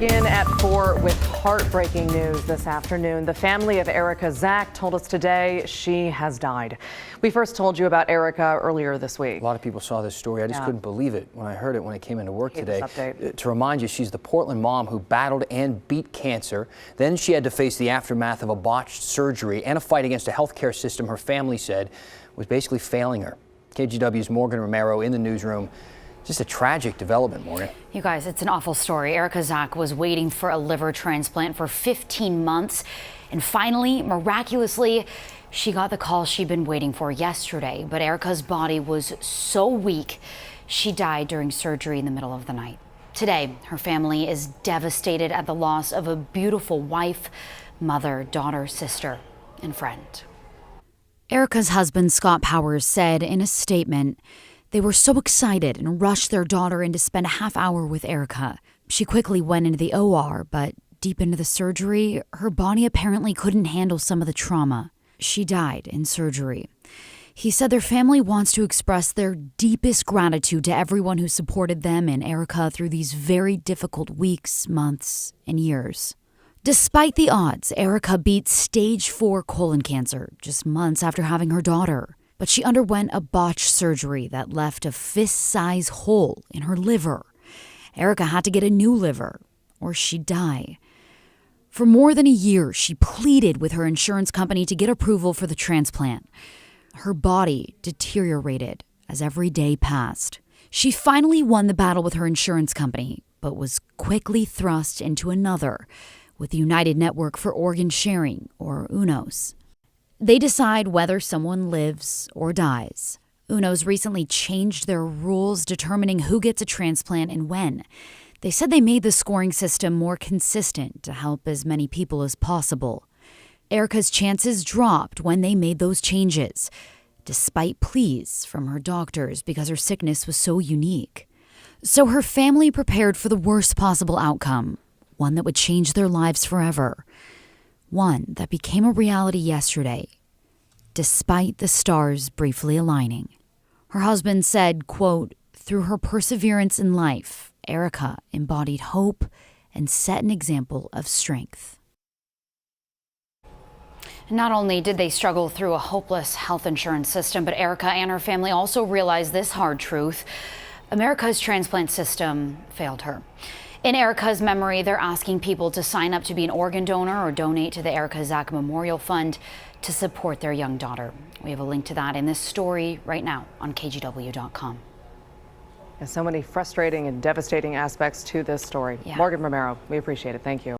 In at 4 with heartbreaking news this afternoon. The family of Erica Zack told us today she has died. We first told you about Erica earlier this week. A lot of people saw this story. I just couldn't believe it when I heard it when I came into work today. To remind you, she's the Portland mom who battled and beat cancer. Then she had to face the aftermath of a botched surgery and a fight against a healthcare system her family said was basically failing her. KGW's Morgan Romero in the newsroom. Just a tragic development, Morgan. You guys, it's an awful story. Erica Zack was waiting for a liver transplant for 15 months. And finally, miraculously, she got the call she'd been waiting for yesterday. But Erica's body was so weak, she died during surgery in the middle of the night. Today, her family is devastated at the loss of a beautiful wife, mother, daughter, sister, and friend. Erica's husband, Scott Powers, said in a statement, they were so excited and rushed their daughter in to spend a half hour with Erica. She quickly went into the OR, but deep into the surgery, her body apparently couldn't handle some of the trauma. She died in surgery. He said their family wants to express their deepest gratitude to everyone who supported them and Erica through these very difficult weeks, months, and years. Despite the odds, Erica beat stage 4 colon cancer just months after having her daughter. But she underwent a botched surgery that left a fist-size hole in her liver. Erica had to get a new liver, or she'd die. For more than a year, she pleaded with her insurance company to get approval for the transplant. Her body deteriorated as every day passed. She finally won the battle with her insurance company, but was quickly thrust into another with the United Network for Organ Sharing, or UNOS. They decide whether someone lives or dies. UNOS recently changed their rules determining who gets a transplant and when. They said they made the scoring system more consistent to help as many people as possible. Erica's chances dropped when they made those changes, despite pleas from her doctors because her sickness was so unique. So her family prepared for the worst possible outcome, one that would change their lives forever. One that became a reality yesterday, despite the stars briefly aligning. Her husband said, quote, through her perseverance in life, Erica embodied hope and set an example of strength. Not only did they struggle through a hopeless health insurance system, but Erica and her family also realized this hard truth. America's transplant system failed her. In Erica's memory, they're asking people to sign up to be an organ donor or donate to the Erica Zack Memorial Fund to support their young daughter. We have a link to that in this story right now on KGW.com. So many frustrating and devastating aspects to this story. Morgan Romero, we appreciate it. Thank you.